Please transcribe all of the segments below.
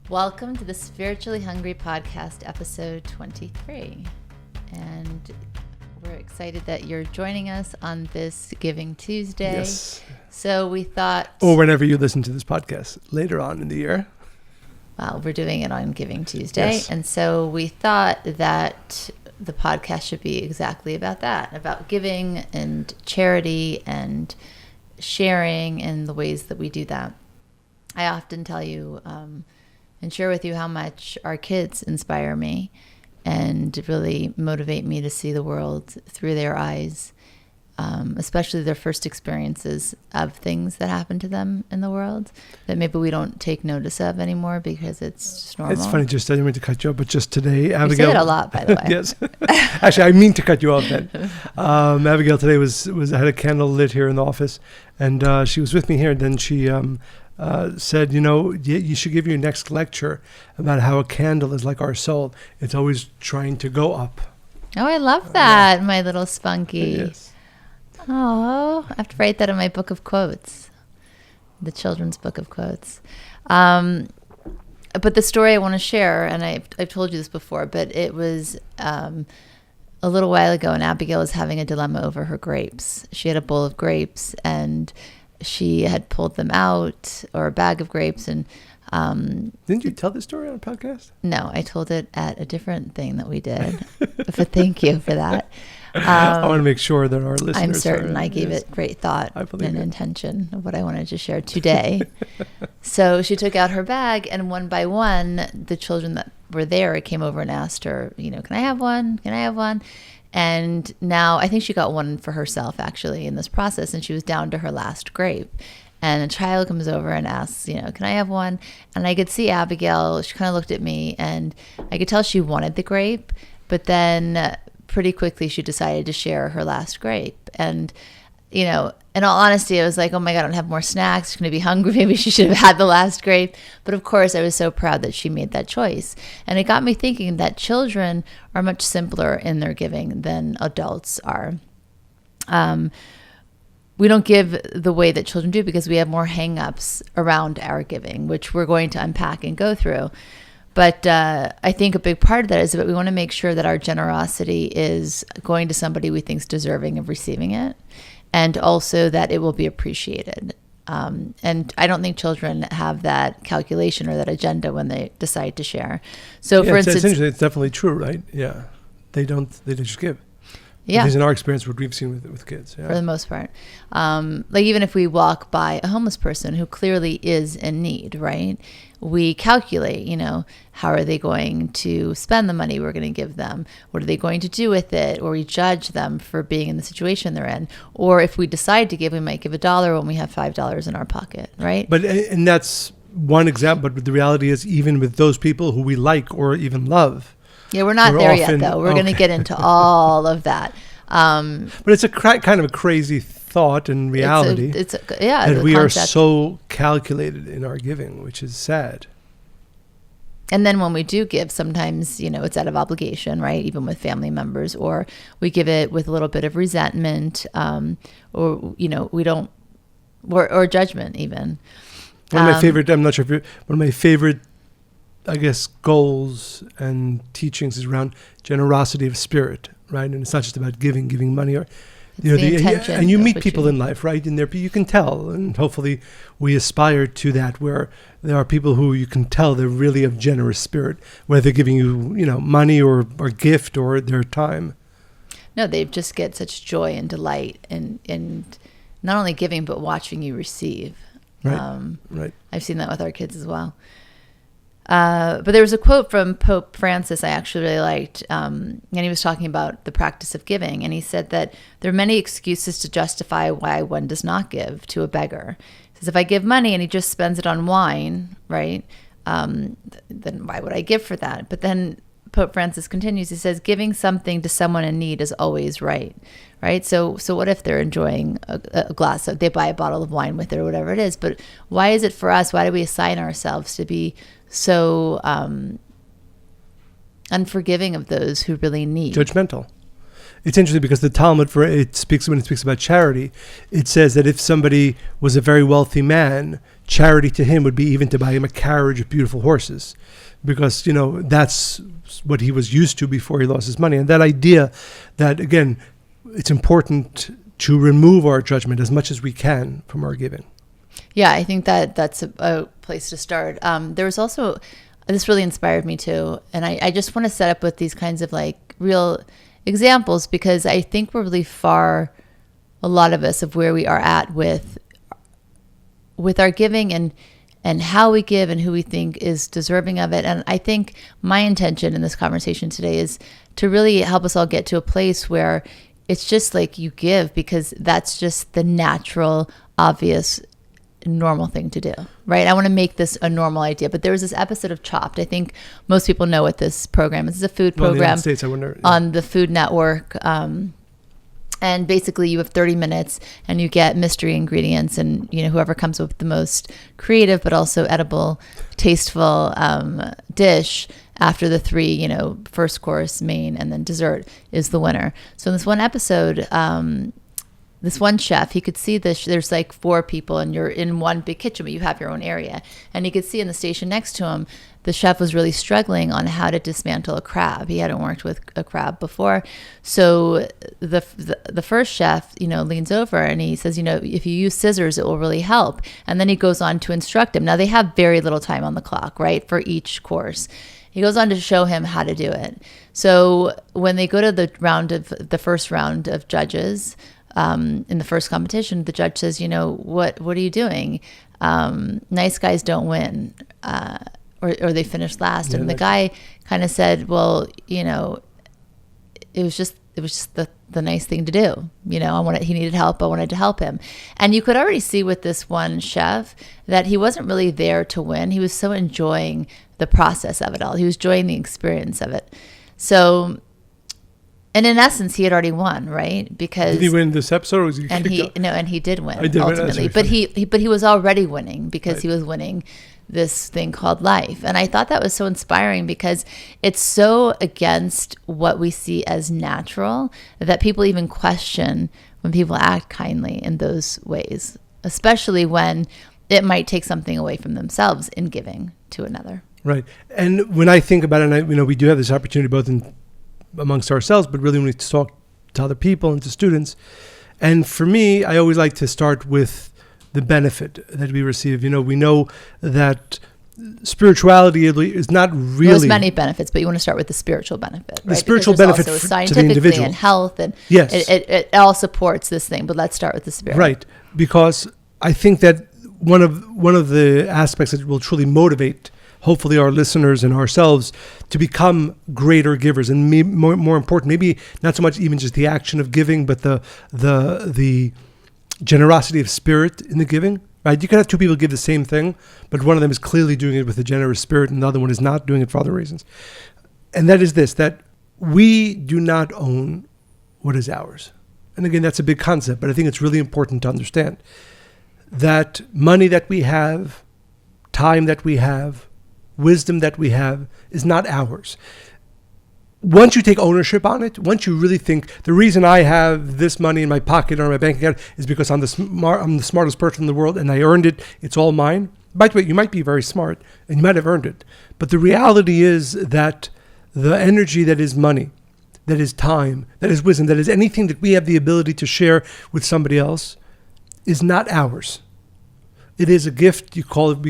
Welcome to the Spiritually Hungry Podcast, episode 23. And we're excited that you're joining us on this Giving Tuesday. Yes. So we thought... Or whenever you listen to this podcast later on in the year. Well, we're doing it on Giving Tuesday. Yes. And so we thought that the podcast should be exactly about that, about giving and charity and sharing and the ways that we do that. I often tell you... and share with you how much our kids inspire me and really motivate me to see the world through their eyes, especially their first experiences of things that happen to them in the world that maybe we don't take notice of anymore because it's just normal. It's funny, I didn't mean to cut you off, but just today, Abigail... You say it a lot, by the way. Yes. Actually, I mean to cut you off then. Abigail today had a candle lit here in the office, and she was with me here, and then she... said, you should give your next lecture about how a candle is like our soul. It's always trying to go up. Oh, I love that, my little spunky. Yes. Oh, I have to write that in my book of quotes, the children's book of quotes. But the story I want to share, and I've told you this before, but it was a little while ago, and Abigail was having a dilemma over her grapes. She had a bowl of grapes, and she had pulled them out, or a bag of grapes, and didn't you tell this story on a podcast? No, I told it at a different thing that we did. But thank you for that. I want to make sure that our listeners... I'm certain I gave it great thought and intention of what I wanted to share today. So she took out her bag, and one by one, the children that were there came over and asked her, can I have one? Can I have one? And now I think she got one for herself, actually, in this process, and she was down to her last grape. And a child comes over and asks, can I have one? And I could see Abigail, she kind of looked at me, and I could tell she wanted the grape, but then pretty quickly she decided to share her last grape. And, in all honesty, I was like, oh my God, I don't have more snacks. She's going to be hungry. Maybe she should have had the last grape. But of course, I was so proud that she made that choice. And it got me thinking that children are much simpler in their giving than adults are. We don't give the way that children do because we have more hang-ups around our giving, which we're going to unpack and go through. But I think a big part of that is that we want to make sure that our generosity is going to somebody we think is deserving of receiving it, and also that it will be appreciated. And I don't think children have that calculation or that agenda when they decide to share. So, for instance, it's definitely true, right? Yeah, they just give. Yeah, at least in our experience, what we've seen with kids, yeah. For the most part, like even if we walk by a homeless person who clearly is in need, right? We calculate, how are they going to spend the money we're going to give them? What are they going to do with it? Or we judge them for being in the situation they're in. Or if we decide to give, we might give $1 when we have $5 in our pocket, right? And that's one example. But the reality is, even with those people who we like or even love. Yeah, we're not there yet, though. We're going to get into all of that. But it's a kind of a crazy thought and reality. That we are so calculated in our giving, which is sad. And then when we do give, sometimes, it's out of obligation, right? Even with family members, or we give it with a little bit of resentment, or we don't, or judgment even. One of my favorite, I'm not sure if one of my favorite, I guess, goals and teachings is around generosity of spirit, right? And it's not just about giving money, or and you meet people in life, right? And there you can tell, and hopefully we aspire to that, where there are people who you can tell they're really of generous spirit, whether they're giving you, money or gift or their time. No, they just get such joy and delight in not only giving but watching you receive. Right. I've seen that with our kids as well. But there was a quote from Pope Francis I actually really liked, and he was talking about the practice of giving, and he said that there are many excuses to justify why one does not give to a beggar. He says, if I give money and he just spends it on wine, right, then why would I give for that? But then Pope Francis continues, he says, giving something to someone in need is always right? So what if they're enjoying a glass of, they buy a bottle of wine with it or whatever it is, but why is it for us, why do we assign ourselves to be so unforgiving of those who really need? Judgmental. It's interesting because the Talmud, when it speaks about charity, it says that if somebody was a very wealthy man, charity to him would be even to buy him a carriage of beautiful horses, because that's what he was used to before he lost his money. And that idea that, again, it's important to remove our judgment as much as we can from our giving. Yeah, I think that's a place to start. There was also, this really inspired me too, and I just want to set up with these kinds of like real examples, because I think we're really far, a lot of us, of where we are at with our giving and how we give and who we think is deserving of it. And I think my intention in this conversation today is to really help us all get to a place where it's just like you give because that's just the natural, obvious, normal thing to do, right? I want to make this a normal idea. But there was this episode of Chopped. I think most people know what this program is. It's a food program in the United States, I wonder, yeah. On the Food Network. And basically you have 30 minutes and you get mystery ingredients, and whoever comes up with the most creative but also edible, tasteful dish after the three, first course, main, and then dessert is the winner. So in this one episode, this one chef, he could see this, there's like 4 people and you're in one big kitchen, but you have your own area. And he could see in the station next to him, the chef was really struggling on how to dismantle a crab. He hadn't worked with a crab before. So the first chef, leans over and he says, if you use scissors, it will really help. And then he goes on to instruct him. Now they have very little time on the clock, right, for each course. He goes on to show him how to do it. So when they go to the first round of judges, in the first competition, the judge says, what are you doing? Nice guys don't win, or they finish last. Yeah, and the guy kind of said, well, it was just the nice thing to do. He needed help. I wanted to help him. And you could already see with this one chef that he wasn't really there to win. He was so enjoying the process of it all. He was enjoying the experience of it. So, and in essence, he had already won, right? Because did he win this episode? Or was he and he did win ultimately. But he was already winning because he was winning this thing called life. And I thought that was so inspiring because it's so against what we see as natural that people even question when people act kindly in those ways, especially when it might take something away from themselves in giving to another. Right. And when I think about it, and we do have this opportunity both amongst ourselves, but really when we talk to other people and to students. And for me, I always like to start with the benefit that we receive. We know that spirituality is not really... There's many benefits, but you want to start with the spiritual benefit, right? The spiritual benefit to the individual. And health, and yes. It all supports this thing, but let's start with the spirit. Right, because I think that one of the aspects that will truly motivate hopefully our listeners and ourselves to become greater givers, and more important, maybe not so much even just the action of giving, but the generosity of spirit in the giving. Right? You can have 2 people give the same thing, but one of them is clearly doing it with a generous spirit, and the other one is not doing it for other reasons. And that is this: that we do not own what is ours. And again, that's a big concept, but I think it's really important to understand that money that we have, time that we have, wisdom that we have is not ours. Once you take ownership on it, once you really think the reason I have this money in my pocket or in my bank account is because I'm the smartest person in the world and I earned it, it's all mine. By the way, you might be very smart and you might have earned it. But the reality is that the energy that is money, that is time, that is wisdom, that is anything that we have the ability to share with somebody else is not ours. It is a gift, we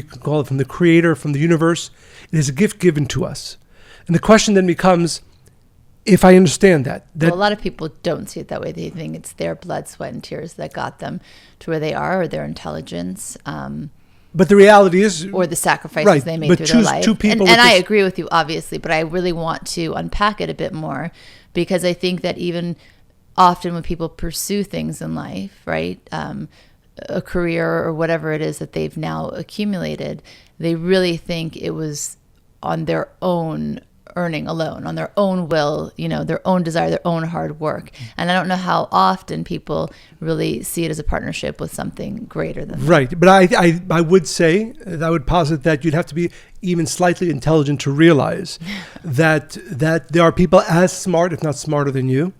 can call it from the Creator, from the universe. It is a gift given to us. And the question then becomes, if I understand that. Well, a lot of people don't see it that way. They think it's their blood, sweat, and tears that got them to where they are, or their intelligence. But the reality is... Or the sacrifices they made through their life. Two people and I agree with you, obviously, but I really want to unpack it a bit more, because I think that even often when people pursue things in life, right, a career or whatever it is that they've now accumulated, they really think it was on their own earning alone, on their own will, their own desire, their own hard work. And I don't know how often people really see it as a partnership with something greater than that. Right. But I would say, I would posit that you'd have to be even slightly intelligent to realize that there are people as smart, if not smarter than you,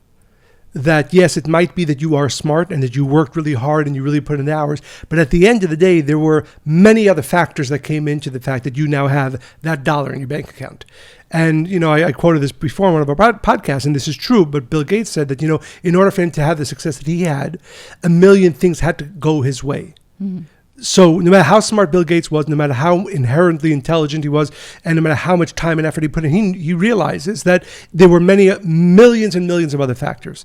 that yes, it might be that you are smart and that you worked really hard and you really put in the hours, but at the end of the day, there were many other factors that came into the fact that you now have that dollar in your bank account. And, I quoted this before in one of our podcasts, and this is true, but Bill Gates said that, in order for him to have the success that he had, a million things had to go his way. Mm-hmm. So no matter how smart Bill Gates was, no matter how inherently intelligent he was, and no matter how much time and effort he put in, he realizes that there were millions and millions of other factors.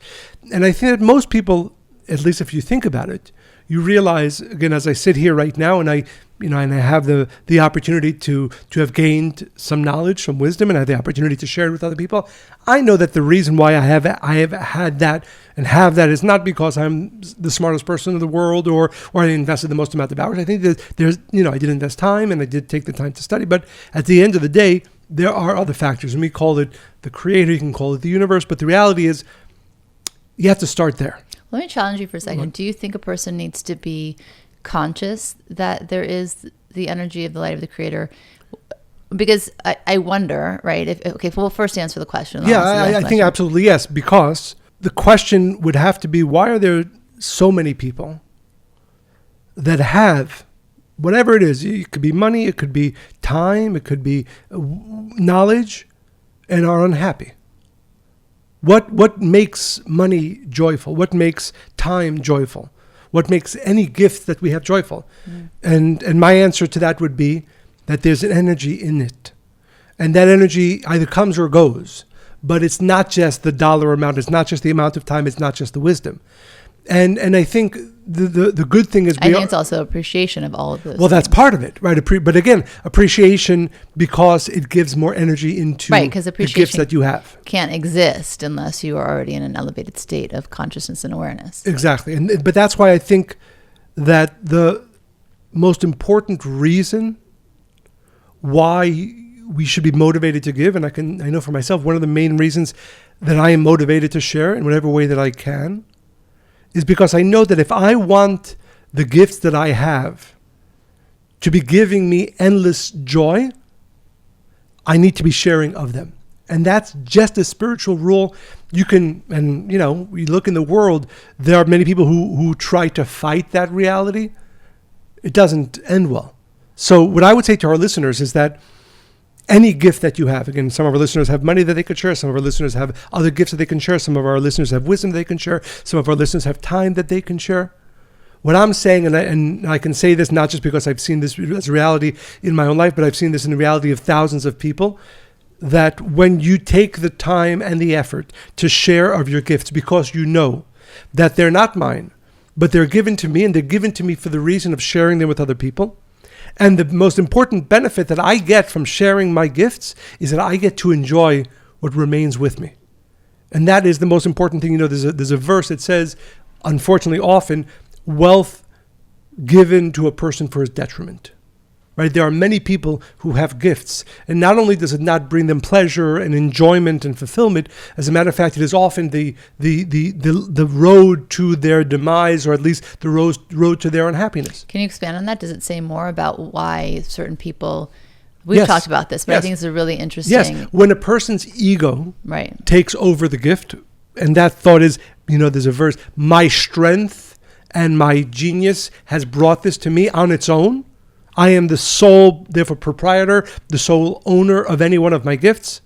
And I think that most people, at least if you think about it, you realize, again, as I sit here right now and I have the opportunity to have gained some knowledge, some wisdom, and I have the opportunity to share it with other people. I know that the reason why I have had that and have that is not because I'm the smartest person in the world or I invested the most amount of hours. I think that there's, I did invest time and I did take the time to study. But at the end of the day, there are other factors, and we call it the creator, you can call it the universe. But the reality is, you have to start there. Let me challenge you for a second. Do you think a person needs to be conscious that there is the energy of the light of the creator? Because I wonder, right? First answer the question. Yeah, I think absolutely yes, because the question would have to be, why are there so many people that have whatever it is? It could be money, it could be time, it could be knowledge, and are unhappy. What makes money joyful? What makes time joyful? What makes any gift that we have joyful? Mm. And my answer to that would be that there's an energy in it. And that energy either comes or goes. But it's not just the dollar amount. It's not just the amount of time. It's not just the wisdom. And I think the good thing is... I think it's also appreciation of all of those things. That's part of it, right? But again, appreciation because it gives more energy into the gifts that you have. Can't exist unless you are already in an elevated state of consciousness and awareness. Exactly. But that's why I think that the most important reason why we should be motivated to give, and I know for myself, one of the main reasons that I am motivated to share in whatever way that I can, is because I know that if I want the gifts that I have to be giving me endless joy, I need to be sharing of them. And that's just a spiritual rule. You can, and we look in the world, there are many people who try to fight that reality. It doesn't end well. So what I would say to our listeners is that any gift that you have, again, some of our listeners have money that they could share. Some of our listeners have other gifts that they can share. Some of our listeners have wisdom they can share. Some of our listeners have time that they can share. What I'm saying, and I can say this not just because I've seen this as a reality in my own life, but I've seen this in the reality of thousands of people, that when you take the time and the effort to share of your gifts because you know that they're not mine, but they're given to me, and they're given to me for the reason of sharing them with other people. And the most important benefit that I get from sharing my gifts is that I get to enjoy what remains with me. And that is the most important thing. There's a verse that says, unfortunately, often, wealth given to a person for his detriment. Right? There are many people who have gifts, and not only does it not bring them pleasure and enjoyment and fulfillment, as a matter of fact, it is often the road to their demise, or at least the road to their unhappiness. Can you expand on that? Does it say more about why certain people? We've talked about this, but I think it's a really interesting. Yes, when a person's ego takes over the gift, and that thought is, there's a verse, my strength and my genius has brought this to me on its own. I am the sole, therefore, proprietor, the sole owner of any one of my gifts.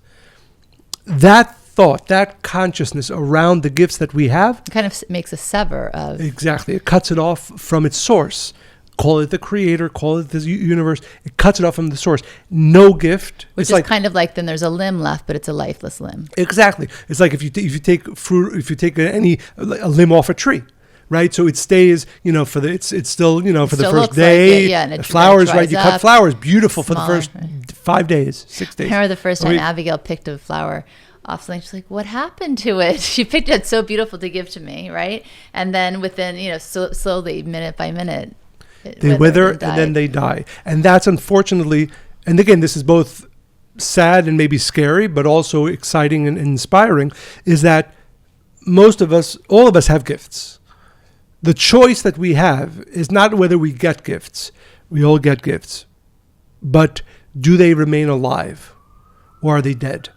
That thought, that consciousness around the gifts that we have... It kind of makes a sever of... Exactly. It cuts it off from its source. Call it the creator, call it the universe. It cuts it off from the source. No gift... Which is kind of like, then there's a limb left, but it's a lifeless limb. Exactly. It's like if you take fruit, if you take a limb off a tree. Right, so it stays, it's still, for the first day. And it flowers, right? You cut flowers, beautiful for the first 5 days, 6 days. I remember the first time Abigail picked a flower off something. She's like, "What happened to it?" She picked it so beautiful to give to me, right? And then within, slowly, minute by minute, they wither and then they die. And that's unfortunately, and again, this is both sad and maybe scary, but also exciting and inspiring, is that all of us have gifts. The choice that we have is not whether we get gifts. We all get gifts. But do they remain alive? Or are they dead?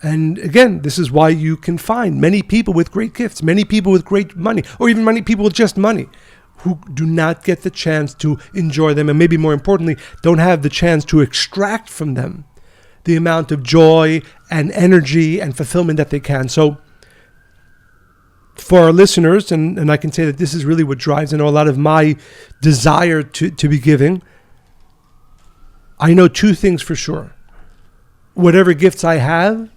And again, this is why you can find many people with great gifts, many people with great money, or even many people with just money, who do not get the chance to enjoy them, and maybe more importantly, don't have the chance to extract from them the amount of joy and energy and fulfillment that they can. So for our listeners, and I can say that this is really what drives, a lot of my desire to be giving, I know two things for sure. Whatever gifts I have,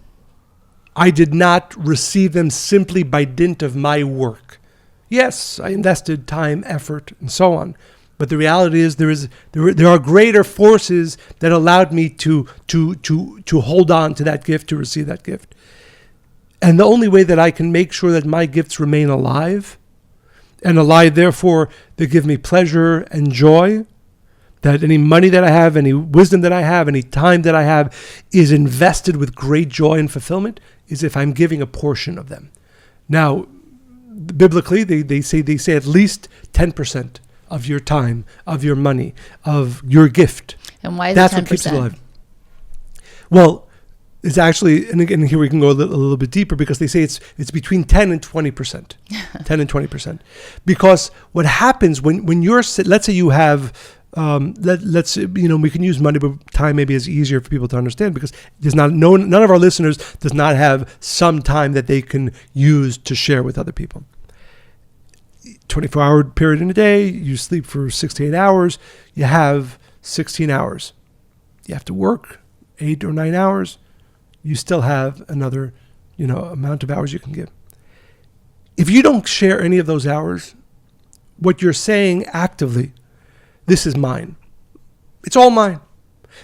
I did not receive them simply by dint of my work. Yes, I invested time, effort, and so on. But the reality is there are greater forces that allowed me to hold on to that gift, to receive that gift. And the only way that I can make sure that my gifts remain alive, and alive therefore that give me pleasure and joy, that any money that I have, any wisdom that I have, any time that I have is invested with great joy and fulfillment, is if I'm giving a portion of them. Now, biblically, they say at least 10% of your time, of your money, of your gift. And why is That's it 10%? what keeps it alive. Well, it's actually, and again, here we can go a little bit deeper, because they say it's between 10 and 20%. 10 and 20%. Because what happens when you're, let's say you have, let's we can use money, but time maybe is easier for people to understand, because there's none of our listeners does not have some time that they can use to share with other people. 24-hour period in a day, you sleep for 6 to 8 hours, you have 16 hours. You have to work 8 or 9 hours, you still have another amount of hours you can give. If you don't share any of those hours, what you're saying actively, this is mine. It's all mine.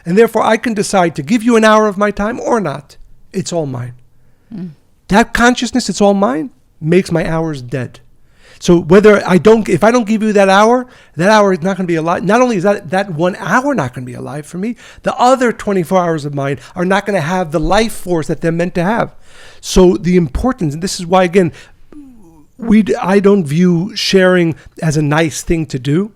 And therefore I can decide to give you an hour of my time or not. It's all mine. That consciousness, it's all mine, makes my hours dead. So if I don't give you that hour is not going to be alive. Not only is that 1 hour not going to be alive for me, the other 24 hours of mine are not going to have the life force that they're meant to have. So the importance, and this is why, again, I don't view sharing as a nice thing to do.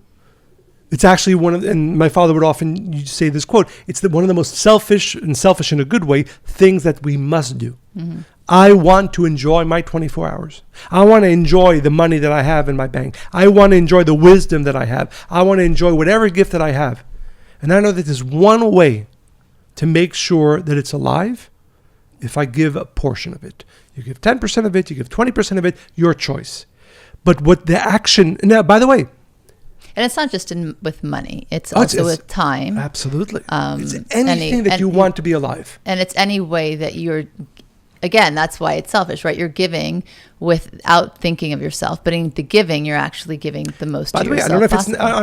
It's actually and my father would often say this quote, it's one of the most selfish in a good way, things that we must do. Mm-hmm. I want to enjoy my 24 hours. I want to enjoy the money that I have in my bank. I want to enjoy the wisdom that I have. I want to enjoy whatever gift that I have. And I know that there's one way to make sure that it's alive, if I give a portion of it. You give 10% of it, you give 20% of it, your choice. But what the action, now, by the way, and it's not just with money. It's also with time. Absolutely. It's anything that you want to be alive. And it's any way that you're, again, that's why it's selfish, right? You're giving without thinking of yourself. But in the giving, you're actually giving the most to yourself. I don't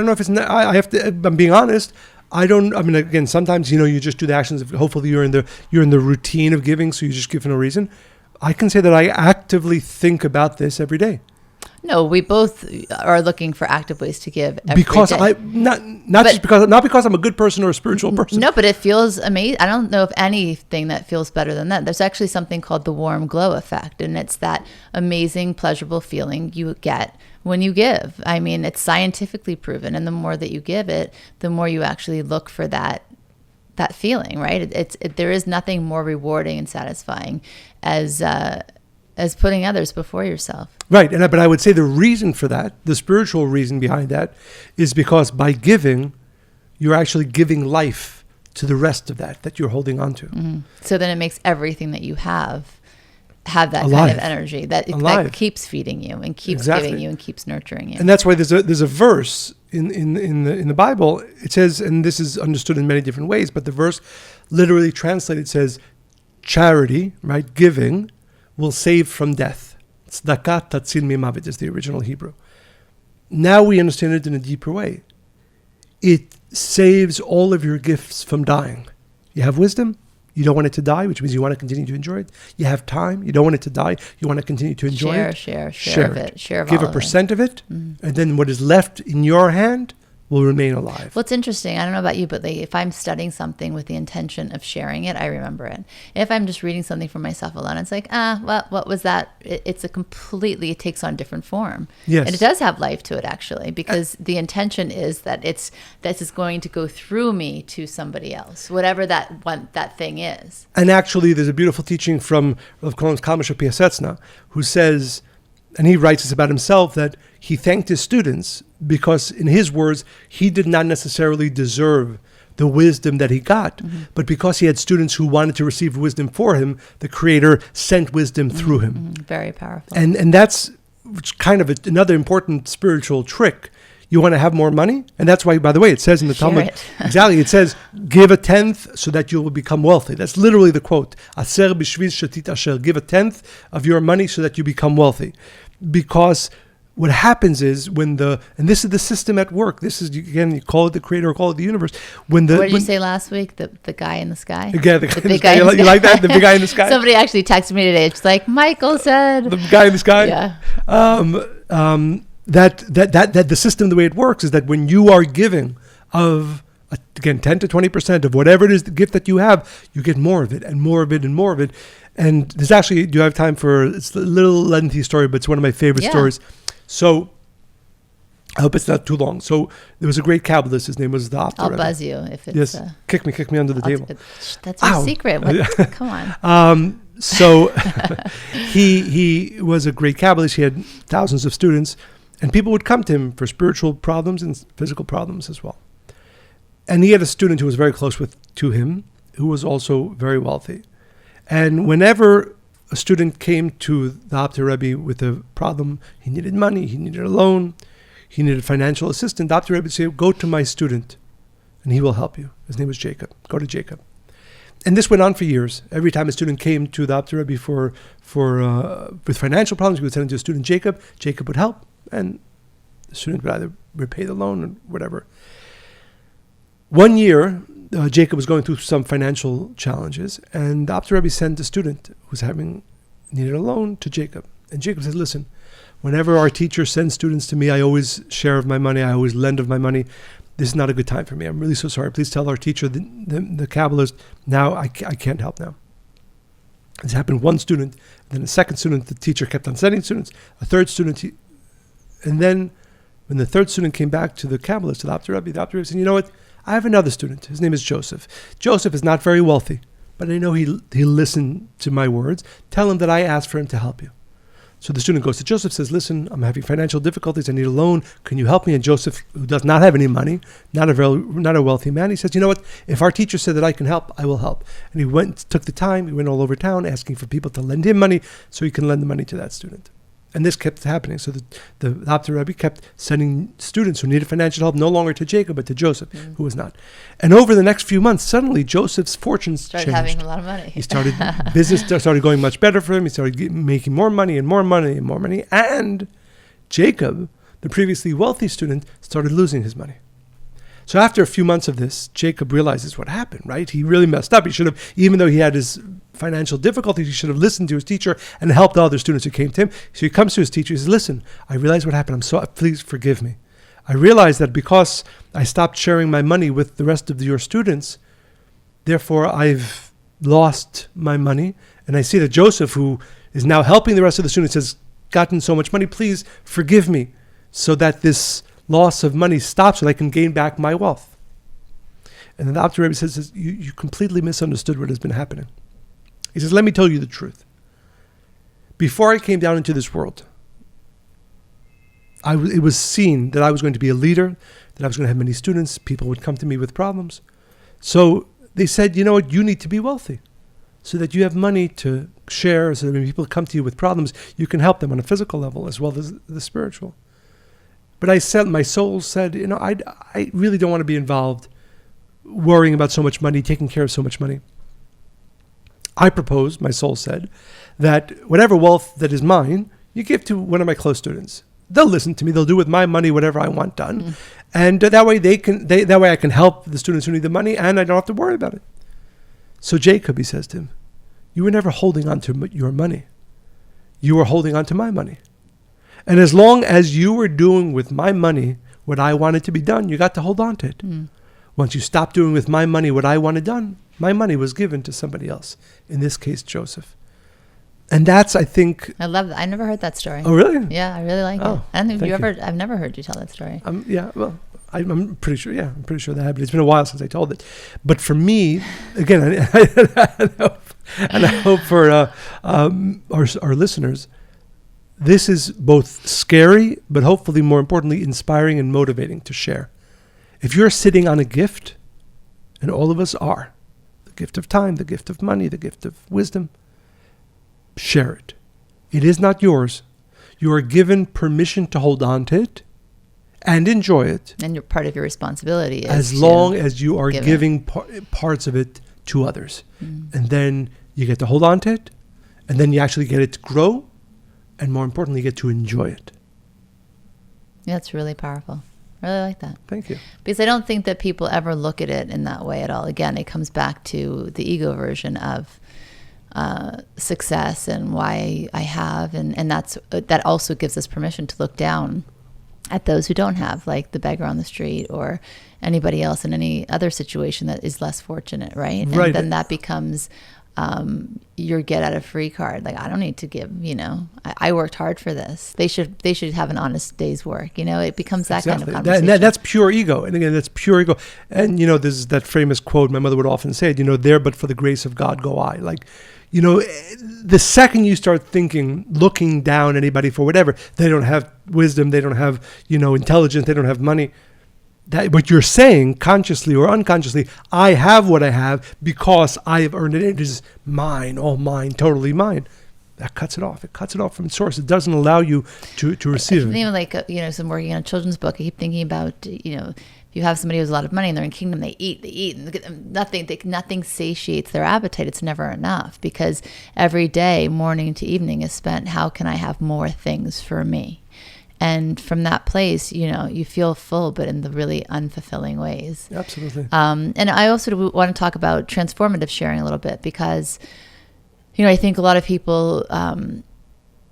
know if it's, I have to, I'm being honest. Again, sometimes, you just do the actions of, hopefully you're in the routine of giving, so you just give for no reason. I can say that I actively think about this every day. No, we both are looking for active ways to give every because day. Not because I'm a good person or a spiritual person. No, but it feels amazing. I don't know of anything that feels better than that. There's actually something called the warm glow effect, and it's that amazing, pleasurable feeling you get when you give. I mean, it's scientifically proven, and the more that you give it, the more you actually look for that feeling, right? There is nothing more rewarding and satisfying as putting others before yourself. Right. But I would say the reason for that, the spiritual reason behind that, is because by giving, you're actually giving life to the rest of that you're holding on to. Mm-hmm. So then it makes everything that you have that alive. Kind of energy that keeps feeding you and keeps giving you and keeps nurturing you. And that's why there's a verse in the Bible. It says, and this is understood in many different ways, but the verse literally translated says, charity, right, giving, will save from death. Tzedakah tatzil mimavet is the original Hebrew. Now we understand it in a deeper way. It saves all of your gifts from dying. You have wisdom, you don't want it to die, which means you want to continue to enjoy it. You have time, you don't want it to die, you want to continue to enjoy it. Share of it. Share of Give all a percent of it, and then what is left in your hand, will remain alive. Well, it's interesting. I don't know about you, but if I'm studying something with the intention of sharing it, I remember it. If I'm just reading something for myself alone, it's like, what was that? It takes on different form. Yes. And it does have life to it, actually, because the intention is that this is going to go through me to somebody else, whatever that thing is. And actually, there's a beautiful teaching from Rav Kalmasha Piaseczna, who says, and he writes this about himself, that he thanked his students because, in his words, he did not necessarily deserve the wisdom that he got, but because he had students who wanted to receive wisdom for him, the Creator sent wisdom through him. Very powerful. And that's kind of another important spiritual trick. You want to have more money? And that's why, by the way, it says in the Talmud, exactly, it says, give a tenth so that you will become wealthy. That's literally the quote. Aser b'shviz shatit asher. Give a tenth of your money so that you become wealthy. Because what happens is and this is the system at work. This is, again, you call it the Creator, or call it the universe. What did you say last week? The guy in the sky? Yeah, the big guy in the sky. You like that? The big guy in the sky? Somebody actually texted me today. It's like, Michael said. The guy in the sky? Yeah. That the system, the way it works, is that when you are giving of, again, 10 to 20% of whatever it is, the gift that you have, you get more of it and more of it and more of it. And there's actually, do you have time for, it's a little lengthy story, but it's one of my favorite stories. So I hope it's not too long. So there was a great Kabbalist. His name was the Apter I'll Rebbe. buzz you if it's... Yes, kick me under the table. That's your secret. Come on. So he was a great Kabbalist. He had thousands of students. And people would come to him for spiritual problems and physical problems as well. And he had a student who was very close to him, who was also very wealthy. And whenever a student came to the Apter Rebbe with a problem, he needed money, he needed a loan, he needed financial assistance, the Apter Rebbe would say, go to my student, and he will help you. His name was Jacob. Go to Jacob. And this went on for years. Every time a student came to the Apter Rebbe with financial problems, he would send him to a student, Jacob. Jacob would help. And the student would either repay the loan or whatever. One year, Jacob was going through some financial challenges, and the Apter Rebbe sent a student who needed a loan to Jacob. And Jacob said, listen, whenever our teacher sends students to me, I always share of my money, I always lend of my money. This is not a good time for me. I'm really so sorry. Please tell our teacher, the Kabbalist, now I can't help now. This happened one student, then a second student, the teacher kept on sending students, a third student, and then when the third student came back to the Kabbalist, to the Apter Rebbe said, you know what? I have another student. His name is Joseph. Joseph is not very wealthy, but I know he'll listen to my words. Tell him that I asked for him to help you. So the student goes to Joseph, says, listen, I'm having financial difficulties. I need a loan. Can you help me? And Joseph, who does not have any money, not a wealthy man, he says, you know what? If our teacher said that I can help, I will help. And he took the time. He went all over town asking for people to lend him money so he can lend the money to that student. And this kept happening. So the Apter Rebbe kept sending students who needed financial help no longer to Jacob, but to Joseph, who was not. And over the next few months, suddenly Joseph's fortunes started having a lot of money. He started, business started going much better for him. He started making more money and more money and more money. And Jacob, the previously wealthy student, started losing his money. So after a few months of this, Jacob realizes what happened, right? He really messed up. He should have, even though he had his financial difficulties, he should have listened to his teacher and helped the other students who came to him. So he comes to his teacher, he says, listen, I realize what happened. Please forgive me. I realize that because I stopped sharing my money with the rest of your students, therefore I've lost my money. And I see that Joseph, who is now helping the rest of the students, has gotten so much money. Please forgive me so that this loss of money stops and I can gain back my wealth. And then the Apter Rebbe says, you completely misunderstood what has been happening. He says, let me tell you the truth. Before I came down into this world, it was seen that I was going to be a leader, that I was going to have many students, people would come to me with problems. So they said, you know what, you need to be wealthy so that you have money to share, so that when people come to you with problems, you can help them on a physical level as well as the spiritual. But my soul said, you know, I really don't want to be involved worrying about so much money, taking care of so much money. I propose, my soul said, that whatever wealth that is mine, you give to one of my close students. They'll listen to me. They'll do with my money whatever I want done, and that way that way I can help the students who need the money, and I don't have to worry about it. So Jacob, he says to him, you were never holding on to your money. You were holding on to my money. And as long as you were doing with my money what I wanted to be done, you got to hold on to it. Once you stop doing with my money what I wanted done, my money was given to somebody else. In this case, Joseph. And that's, I think... I love that. I never heard that story. Oh, really? Yeah, I really like it. I don't think thank you. I've never heard you tell that story. Yeah, well, I'm pretty sure, I'm pretty sure that happened. It's been a while since I told it. But for me, again, and I hope for our listeners, this is both scary, but hopefully more importantly, inspiring and motivating to share. If you're sitting on a gift, and all of us are, the gift of time, the gift of money, the gift of wisdom, share it. It is not yours. You are given permission to hold on to it and enjoy it. And you're part of your responsibility. As long as you are giving parts of it to others. And then you get to hold on to it, and then you actually get it to grow, and more importantly, you get to enjoy it. Yeah, it's really powerful. I really like that. Thank you. Because I don't think that people ever look at it in that way at all. Again, it comes back to the ego version of success and why I have, and that also gives us permission to look down at those who don't have, like the beggar on the street or anybody else in any other situation that is less fortunate, right? And then that becomes your get out of free card. Like, I don't need to give, I worked hard for this. They should have an honest day's work. It becomes that kind of conversation. That's pure ego. And again, that's pure ego. And, there's that famous quote my mother would often say, there but for the grace of God go I. Like, the second you start looking down anybody for whatever, they don't have wisdom, they don't have, intelligence, they don't have money. That what you're saying, consciously or unconsciously, I have what I have because I have earned it. It is mine, all mine, totally mine. That cuts it off. It cuts it off from its source. It doesn't allow you to receive it. Even like, so I'm working on a children's book. I keep thinking about, if you have somebody who has a lot of money and they're in kingdom, they eat, and nothing satiates their appetite. It's never enough because every day, morning to evening, is spent, how can I have more things for me? And from that place, you feel full, but in the really unfulfilling ways. Absolutely. And I also want to talk about transformative sharing a little bit because, I think a lot of people,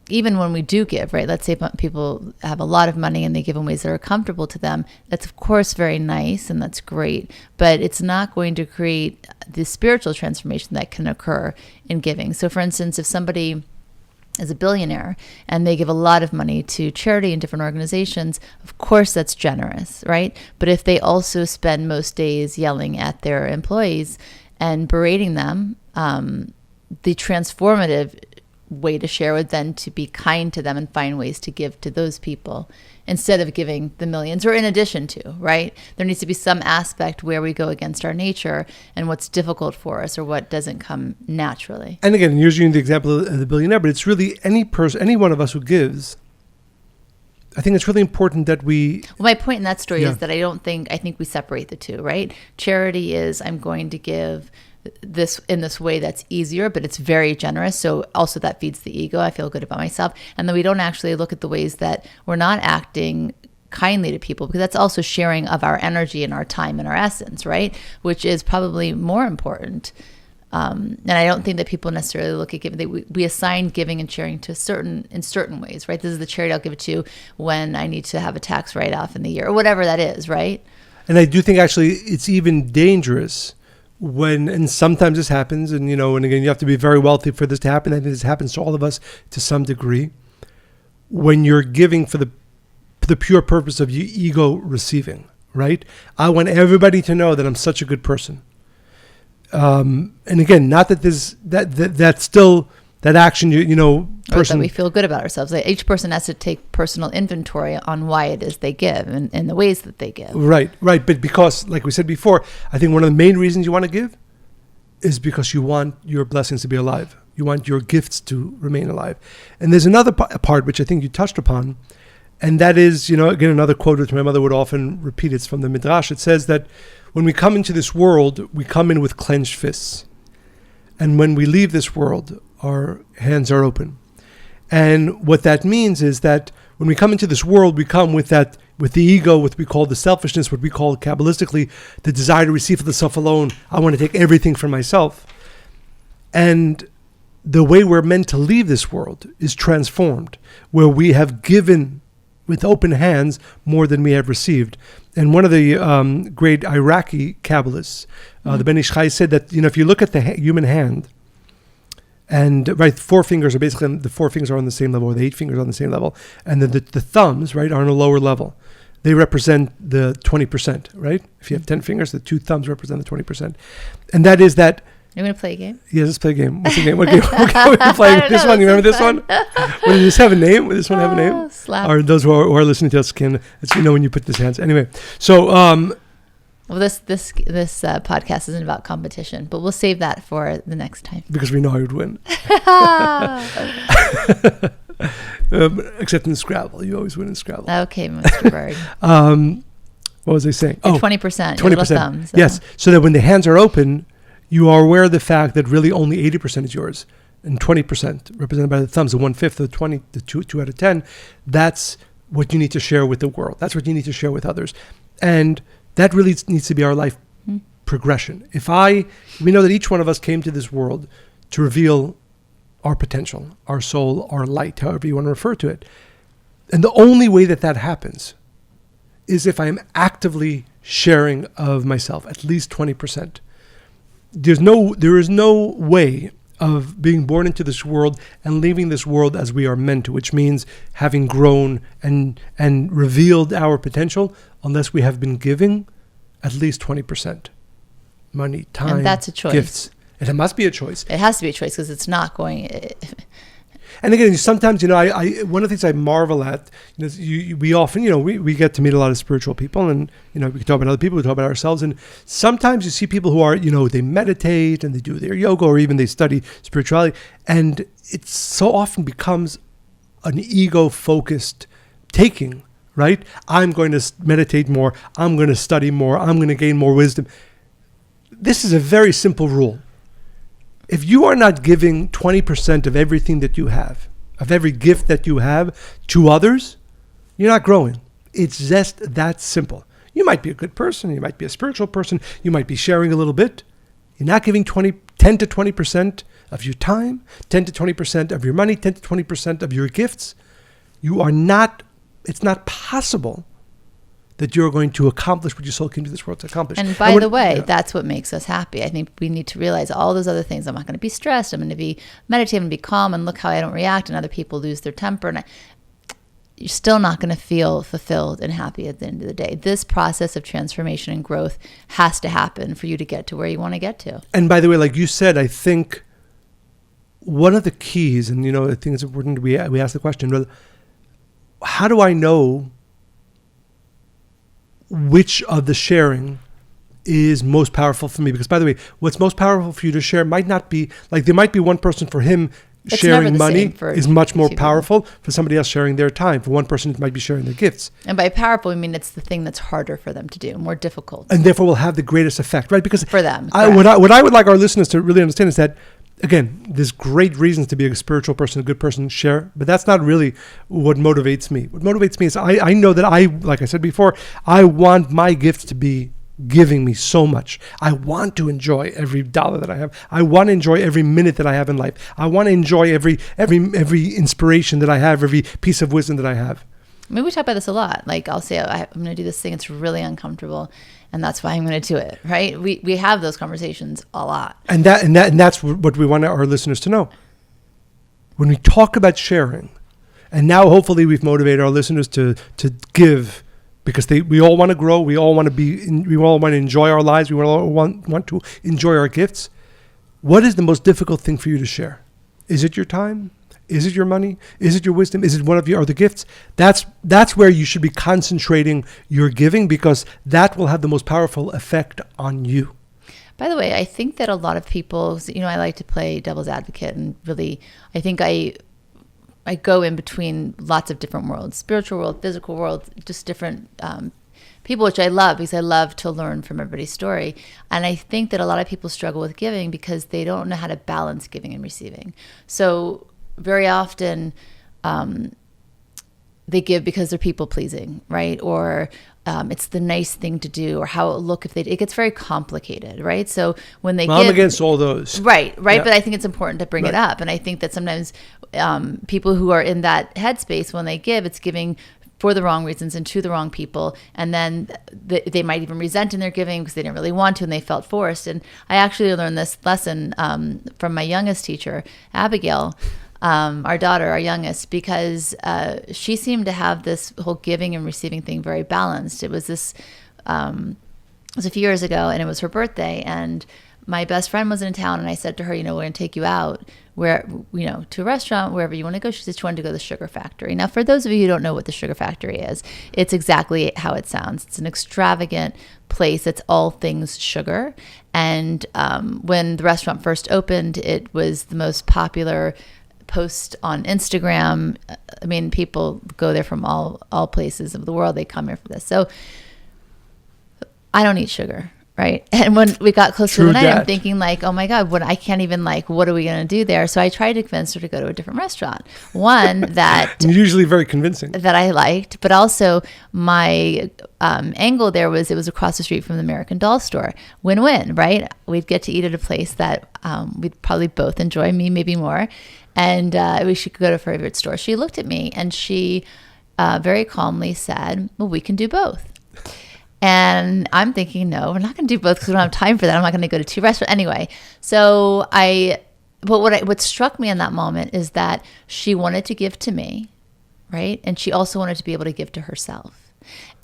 even when we do give, right? Let's say people have a lot of money and they give in ways that are comfortable to them. That's, of course, very nice and that's great, but it's not going to create the spiritual transformation that can occur in giving. So, for instance, if somebody is a billionaire and they give a lot of money to charity and different organizations, of course that's generous, right? But if they also spend most days yelling at their employees and berating them, the transformative way to share would then to be kind to them and find ways to give to those people instead of giving the millions, or in addition to, right? There needs to be some aspect where we go against our nature and what's difficult for us or what doesn't come naturally. And again, you're using the example of the billionaire, but it's really any person, any one of us who gives. I think it's really important that we... Well, my point in that story is that I think we separate the two, right? Charity is, I'm going to give this in this way that's easier, but it's very generous. So also that feeds the ego. I feel good about myself. And then we don't actually look at the ways that we're not acting kindly to people, because that's also sharing of our energy and our time and our essence, right? Which is probably more important. And I don't think that people necessarily look at giving. We assign giving and sharing to in certain ways, right? This is the charity I'll give it to when I need to have a tax write-off in the year, or whatever that is, right? And I do think actually it's even dangerous and sometimes this happens, and and again, you have to be very wealthy for this to happen. I think this happens to all of us to some degree. When you're giving for the pure purpose of your ego receiving, right? I want everybody to know that I'm such a good person. And again, not that that's still that action, person. That we feel good about ourselves. Like each person has to take personal inventory on why it is they give and the ways that they give. Right. But because, like we said before, I think one of the main reasons you want to give is because you want your blessings to be alive. You want your gifts to remain alive. And there's another part which I think you touched upon, and that is, again, another quote which my mother would often repeat. It's from the Midrash. It says that when we come into this world, we come in with clenched fists. And when we leave this world, our hands are open. And what that means is that when we come into this world, we come with the ego, what we call the selfishness, what we call Kabbalistically the desire to receive for the self alone. I want to take everything for myself. And the way we're meant to leave this world is transformed, where we have given with open hands more than we have received. And one of the great Iraqi Kabbalists, the Ben Ish Chai, said that, if you look at the human hand, and right, 4 fingers are basically, the 4 fingers are on the same level, or the 8 fingers are on the same level, and then the thumbs, right, are on a lower level. They represent the 20%, right? If you have 10 fingers, the 2 thumbs represent the 20%. And that is that. You want to play a game? Yeah, let's play a game. What's the game? What game are we playing? This one, you remember this one? Does this have a name? Does this one have a name? Slap. Or those who are listening to us can, when you put this hands. Anyway, so. Well, this podcast isn't about competition, but we'll save that for the next time. Because we know I would win. Except in Scrabble. You always win in Scrabble. Okay, Mr. Bird. What was I saying? 20%. 20%. Thumb, so. Yes. So that when the hands are open, you are aware of the fact that really only 80% is yours. And 20% represented by the thumbs, the 1/5 of the 20, the 2 out of 10. That's what you need to share with the world. That's what you need to share with others. And that really needs to be our life progression. We know that each one of us came to this world to reveal our potential, our soul, our light, however you want to refer to it. And the only way that happens is if I am actively sharing of myself, at least 20%. There is no way of being born into this world and leaving this world as we are meant to, which means having grown and revealed our potential, unless we have been giving at least 20%. Money, time, and that's a choice. Gifts. And it must be a choice. It has to be a choice because it's not going... And again, sometimes, I one of the things I marvel at, we often, we get to meet a lot of spiritual people, and, we can talk about other people, we talk about ourselves, and sometimes you see people who are, they meditate and they do their yoga, or even they study spirituality, and it so often becomes an ego-focused taking, right? I'm going to meditate more, I'm going to study more, I'm going to gain more wisdom. This is a very simple rule. If you are not giving 20% of everything that you have, of every gift that you have to others, you're not growing. It's just that simple. You might be a good person, you might be a spiritual person, you might be sharing a little bit. You're not giving 10 to 20% of your time, 10 to 20% of your money, 10 to 20% of your gifts. It's not possible that you're going to accomplish what your soul came to this world to accomplish. And by the way, that's what makes us happy. I think we need to realize all those other things. I'm not going to be stressed. I'm going to be meditative and be calm, and look how I don't react, and other people lose their temper. And you're still not going to feel fulfilled and happy at the end of the day. This process of transformation and growth has to happen for you to get to where you want to get to. And by the way, like you said, I think one of the keys, and I think it's important, we ask the question, how do I know which of the sharing is most powerful for me? Because, by the way, what's most powerful for you to share might not be, like, there might be one person, for him, sharing money is much more powerful. For somebody else, sharing their time. For one person, it might be sharing their gifts. And by powerful, we mean it's the thing that's harder for them to do, more difficult. And therefore will have the greatest effect, right? Because for them. What I would like our listeners to really understand is that, again, there's great reasons to be a spiritual person, a good person, share, but that's not really what motivates me. What motivates me is I know that like I said before, I want my gifts to be giving me so much. I want to enjoy every dollar that I have. I want to enjoy every minute that I have in life. I want to enjoy every inspiration that I have, every piece of wisdom that I have. I mean, we talk about this a lot. Like, I'll say, I'm going to do this thing. It's really uncomfortable, and that's why I'm going to do it. Right? We have those conversations a lot. And that's what we want our listeners to know. When we talk about sharing, and now hopefully we've motivated our listeners to give, because we all want to grow. We all want to enjoy our lives. We all want to enjoy our gifts. What is the most difficult thing for you to share? Is it your time? Is it your money? Is it your wisdom? Is it one of your other gifts? That's where you should be concentrating your giving, because that will have the most powerful effect on you. By the way, I think that a lot of people, I like to play devil's advocate, and really, I think I go in between lots of different worlds, spiritual world, physical world, just different people, which I love, because I love to learn from everybody's story. And I think that a lot of people struggle with giving because they don't know how to balance giving and receiving. So very often they give because they're people pleasing, right? Or it's the nice thing to do, or how it will look if it gets very complicated, right? So when they give, I'm against all those. Right. Yeah. But I think it's important to bring it up. And I think that sometimes people who are in that headspace, when they give, it's giving for the wrong reasons and to the wrong people. And then they might even resent in their giving because they didn't really want to and they felt forced. And I actually learned this lesson from my youngest teacher, Abigail, our daughter, our youngest, because she seemed to have this whole giving and receiving thing very balanced. It was this, it was a few years ago, and it was her birthday, and my best friend was in town, and I said to her, we're going to take you out to a restaurant, wherever you want to go. She said she wanted to go to the Sugar Factory. Now, for those of you who don't know what the Sugar Factory is, it's exactly how it sounds. It's an extravagant place. It's all things sugar. And when the restaurant first opened, it was the most popular post on Instagram. I mean, people go there from all places of the world. They come here for this. So I don't eat sugar. Right. And when we got close to the night, I'm thinking like, oh my God, I can't even what are we going to do there? So I tried to convince her to go to a different restaurant. One that usually very convincing, that I liked, but also my angle there was it was across the street from the American Doll store. Win-win, right? We'd get to eat at a place that we'd probably both enjoy, me maybe more. And we should go to a favorite store. She looked at me and she very calmly said, well, we can do both. And I'm thinking, no, we're not going to do both because we don't have time for that. I'm not going to go to two restaurants anyway. So what struck me in that moment is that she wanted to give to me, right? And she also wanted to be able to give to herself.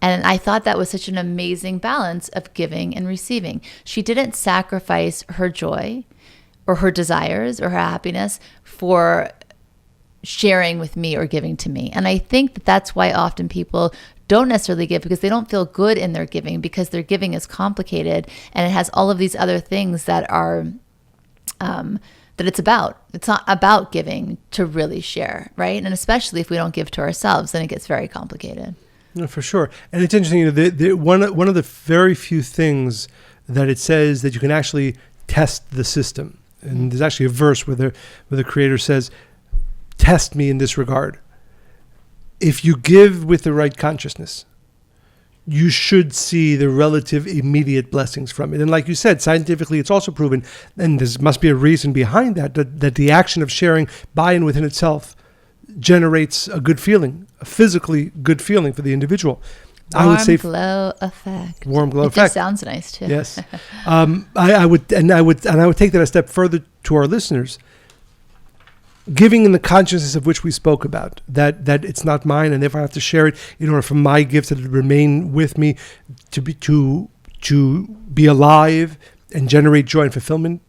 And I thought that was such an amazing balance of giving and receiving. She didn't sacrifice her joy or her desires or her happiness for sharing with me or giving to me. And I think that that's why often people don't necessarily give, because they don't feel good in their giving, because their giving is complicated and it has all of these other things that are that it's about. It's not about giving to really share, right? And especially if we don't give to ourselves, then it gets very complicated. No, for sure. And it's interesting, one of the very few things that it says that you can actually test the system. And there's actually a verse where the Creator says, test me in this regard. If you give with the right consciousness, you should see the relative immediate blessings from it. And like you said, scientifically, it's also proven, and there must be a reason behind that the action of sharing by and within itself generates a good feeling, a physically good feeling for the individual. Warm glow effect. It just sounds nice too. Yes. I would take that a step further to our listeners. Giving in the consciousness of which we spoke about, that it's not mine, and therefore I have to share it in order for my gifts to remain with me, to be alive and generate joy and fulfillment.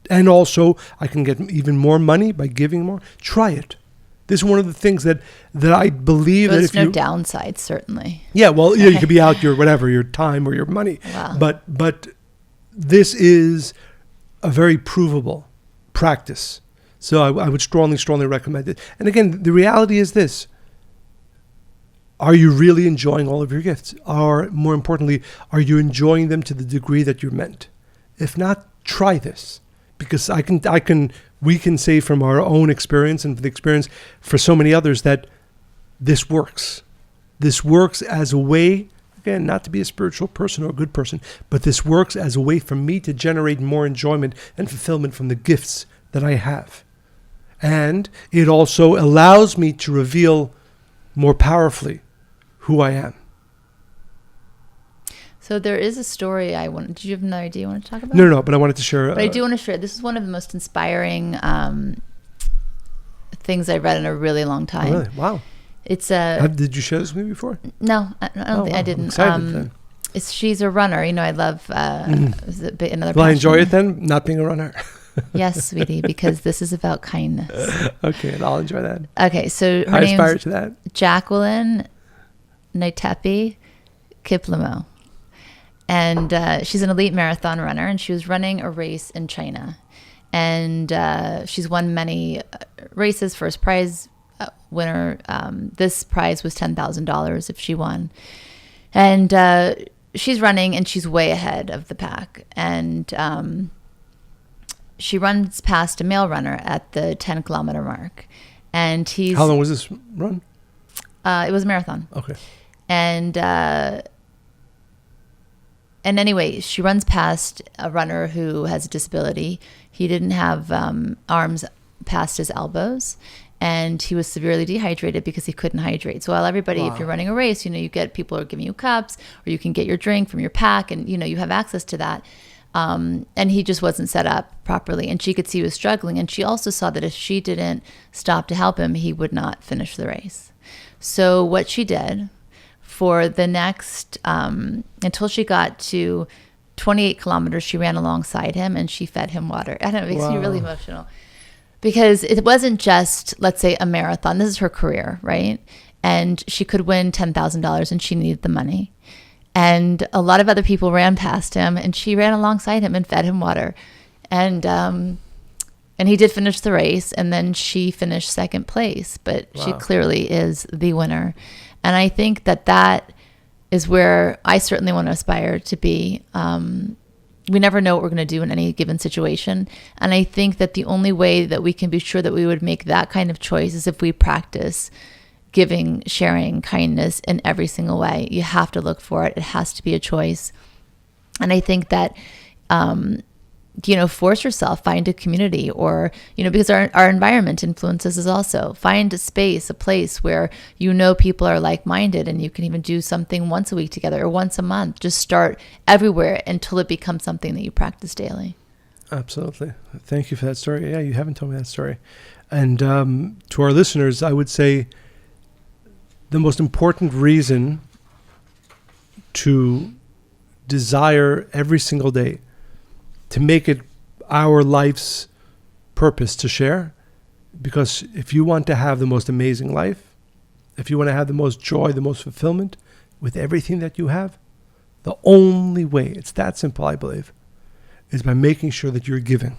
And also, I can get even more money by giving more. Try it. This is one of the things that I believe that if there's no downside, certainly. Yeah, well, you could be out your time or your money. Wow. But this is a very provable practice. So I would strongly, strongly recommend it. And again, the reality is this. Are you really enjoying all of your gifts? Or more importantly, are you enjoying them to the degree that you're meant? If not, try this. Because we can say from our own experience and the experience for so many others that this works. This works as a way, again, not to be a spiritual person or a good person, but this works as a way for me to generate more enjoyment and fulfillment from the gifts that I have. And it also allows me to reveal more powerfully who I am. So there is a story did you have another idea you want to talk about? No, but I wanted to share. But I do want to share. This is one of the most inspiring things I've read in a really long time. Oh, really? Wow. It's did you share this with me before? No, I don't think I didn't. I'm excited then. She's a runner. I love another. Will I enjoy it then, not being a runner? Yes, sweetie, because this is about kindness. Okay, and I'll enjoy that. Okay, so her I name's aspire to that. Jacqueline Naitepi Kiplimo. And she's an elite marathon runner, and she was running a race in China. And she's won many races, first prize winner. This prize was $10,000 if she won. And she's running, and she's way ahead of the pack. And she runs past a male runner at the 10-kilometer mark. And he's... How long was this run? It was a marathon. Okay. And anyway, she runs past a runner who has a disability. He didn't have arms past his elbows. and he was severely dehydrated because he couldn't hydrate. So while everybody, if you're running a race, you get people are giving you cups, or you can get your drink from your pack, and you have access to that. And he just wasn't set up properly, and she could see he was struggling. And she also saw that if she didn't stop to help him, he would not finish the race. So what she did for the next, until she got to 28 kilometers, she ran alongside him and she fed him water. I don't know, it makes me really emotional. Because it wasn't just, let's say, a marathon. This is her career, right? And she could win $10,000 and she needed the money. And a lot of other people ran past him, and she ran alongside him and fed him water. And he did finish the race, and then she finished second place. But she clearly is the winner. And I think that is where I certainly want to aspire to be. We never know what we're going to do in any given situation. And I think that the only way that we can be sure that we would make that kind of choice is if we practice giving, sharing, kindness in every single way. You have to look for it. It has to be a choice. And I think that, force yourself, find a community, or, because our environment influences us also. Find a space, a place where people are like-minded, and you can even do something once a week together or once a month. Just start everywhere until it becomes something that you practice daily. Absolutely. Thank you for that story. Yeah, you haven't told me that story. And to our listeners, I would say the most important reason to desire every single day, to make it our life's purpose to share, because if you want to have the most amazing life, if you want to have the most joy, the most fulfillment with everything that you have, the only way, it's that simple, I believe, is by making sure that you're giving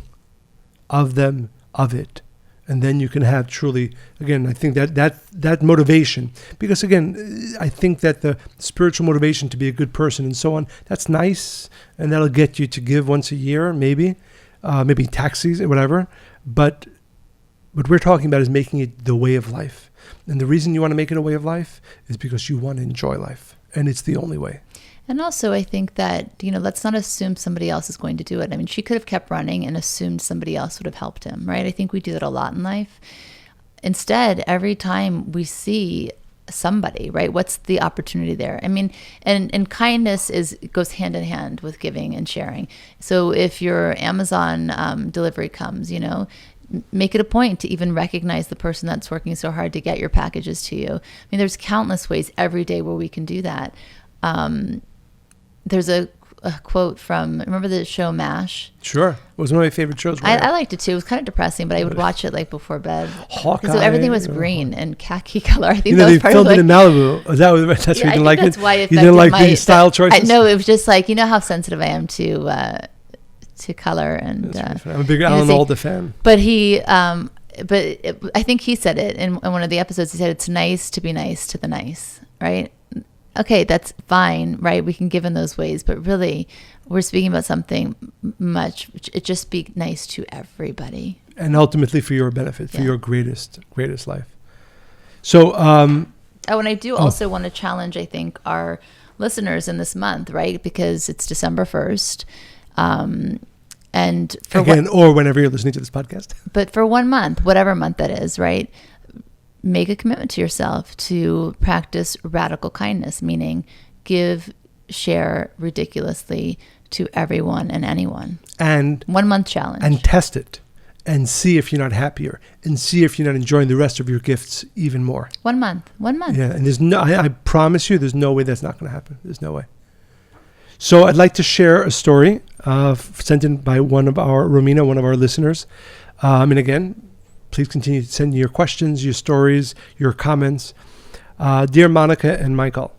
of them, of it. And then you can have truly, again, I think that motivation, because again, I think that the spiritual motivation to be a good person and so on, that's nice, and that'll get you to give once a year, maybe tax season, whatever. But what we're talking about is making it the way of life. And the reason you want to make it a way of life is because you want to enjoy life, and it's the only way. And also, I think that, let's not assume somebody else is going to do it. I mean, she could have kept running and assumed somebody else would have helped him, right? I think we do that a lot in life. Instead, every time we see somebody, right, what's the opportunity there? I mean, and kindness goes hand in hand with giving and sharing. So if your Amazon delivery comes, make it a point to even recognize the person that's working so hard to get your packages to you. I mean, there's countless ways every day where we can do that. There's a quote from, remember the show MASH? Sure. It was one of my favorite shows. I liked it too. It was kind of depressing, but I would watch it before bed. Hawkeye. So everything was green and khaki color. I think that was part of it in Malibu. That's why you didn't like it? That's why it you didn't like the style choices? No, it was just like, how sensitive I am to color. And I'm a big Alan Alda fan. But I think he said it in one of the episodes. He said, it's nice to be nice to the nice, right? Okay, that's fine, right? We can give in those ways, but really, we're speaking about something it just be nice to everybody. And ultimately for your benefit, for your greatest life. So, and I do also want to challenge, I think, our listeners in this month, right? Because it's December 1st. And or whenever you're listening to this podcast. But for 1 month, whatever month that is, right? Make a commitment to yourself to practice radical kindness, meaning give, share ridiculously to everyone and anyone. And 1 month challenge. And test it and see if you're not happier and see if you're not enjoying the rest of your gifts even more. 1 month. Yeah. And I promise you, there's no way that's not going to happen. There's no way. So I'd like to share a story sent in by Romina, one of our listeners. And again, please continue to send your questions, your stories, your comments. Dear Monica and Michael,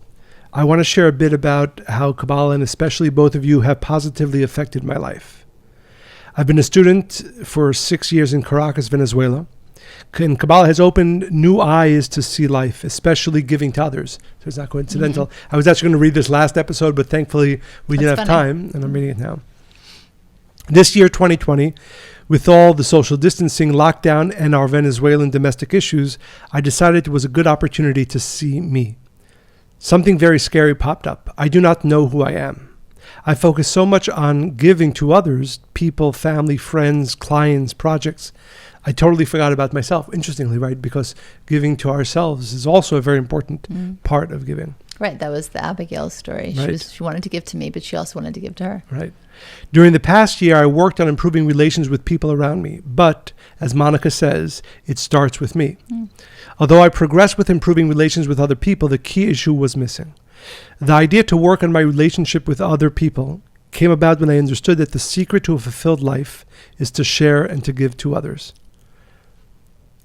I want to share a bit about how Kabbalah, and especially both of you, have positively affected my life. I've been a student for 6 years in Caracas, Venezuela. And Kabbalah has opened new eyes to see life, especially giving to others. So it's not coincidental. Mm-hmm. I was actually going to read this last episode, but thankfully we didn't have time, and I'm reading it now. This year, 2020, with all the social distancing, lockdown, and our Venezuelan domestic issues, I decided it was a good opportunity to see me. Something very scary popped up. I do not know who I am. I focus so much on giving to others, people, family, friends, clients, projects. I totally forgot about myself, interestingly, right? Because giving to ourselves is also a very important part of giving. Right. That was the Abigail story. Right. She wanted to give to me, but she also wanted to give to her. Right. During the past year, I worked on improving relations with people around me. But, as Monica says, it starts with me. Although I progressed with improving relations with other people, the key issue was missing. The idea to work on my relationship with other people came about when I understood that the secret to a fulfilled life is to share and to give to others.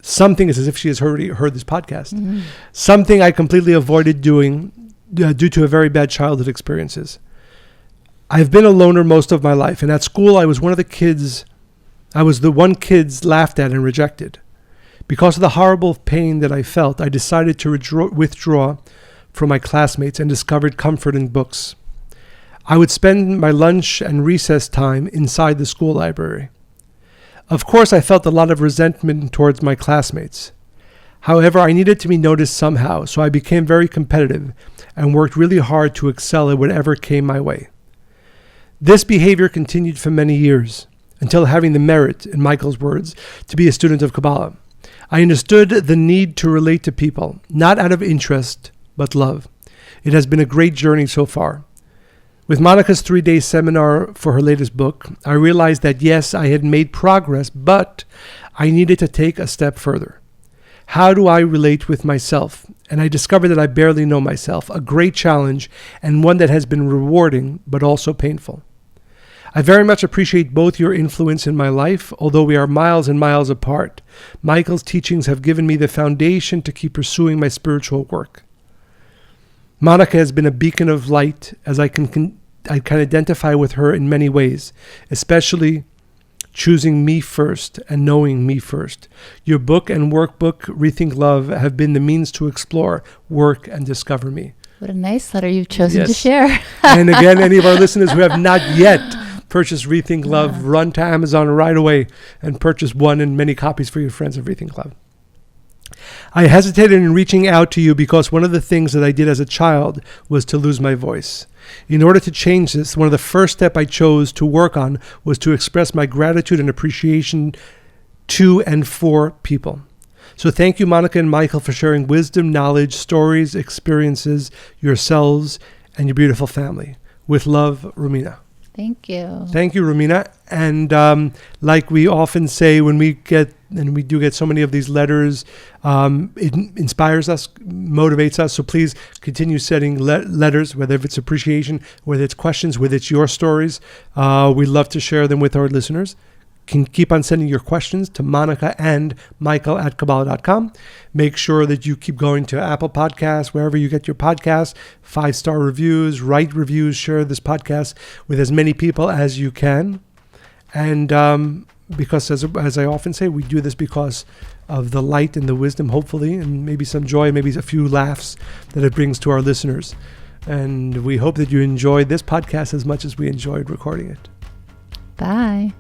Something is as if she has already heard this podcast. Something I completely avoided doing due to a very bad childhood experiences. I've been a loner most of my life, and at school I was the one kids laughed at and rejected. Because of the horrible pain that I felt, I decided to withdraw from my classmates and discovered comfort in books. I would spend my lunch and recess time inside the school library. Of course, I felt a lot of resentment towards my classmates. However, I needed to be noticed somehow, so I became very competitive and worked really hard to excel at whatever came my way. This behavior continued for many years, until having the merit, in Michael's words, to be a student of Kabbalah. I understood the need to relate to people, not out of interest, but love. It has been a great journey so far. With Monica's 3-day seminar for her latest book, I realized that yes, I had made progress, but I needed to take a step further. How do I relate with myself? And I discovered that I barely know myself, a great challenge and one that has been rewarding, but also painful. I very much appreciate both your influence in my life, although we are miles and miles apart. Michael's teachings have given me the foundation to keep pursuing my spiritual work. Monica has been a beacon of light, as I can identify with her in many ways, especially choosing me first and knowing me first. Your book and workbook, Rethink Love, have been the means to explore, work, and discover me. What a nice letter you've chosen to share. And again, any of our listeners who have not yet purchased Rethink Love, run to Amazon right away and purchase one and many copies for your friends of Rethink Love. I hesitated in reaching out to you because one of the things that I did as a child was to lose my voice. In order to change this, one of the first steps I chose to work on was to express my gratitude and appreciation to and for people. So thank you, Monica and Michael, for sharing wisdom, knowledge, stories, experiences, yourselves, and your beautiful family. With love, Rumina. Thank you. Thank you, Rumina. And like we often say when we get, and we do get so many of these letters, it inspires us, motivates us. So please continue sending letters, whether it's appreciation, whether it's questions, whether it's your stories. We love to share them with our listeners. Can keep on sending your questions to Monica and Michael at Kabbalah.com. Make sure that you keep going to Apple Podcasts, wherever you get your podcasts, 5-star reviews, write reviews, share this podcast with as many people as you can. And because as I often say, we do this because of the light and the wisdom, hopefully, and maybe some joy, maybe a few laughs that it brings to our listeners. And we hope that you enjoyed this podcast as much as we enjoyed recording it. Bye.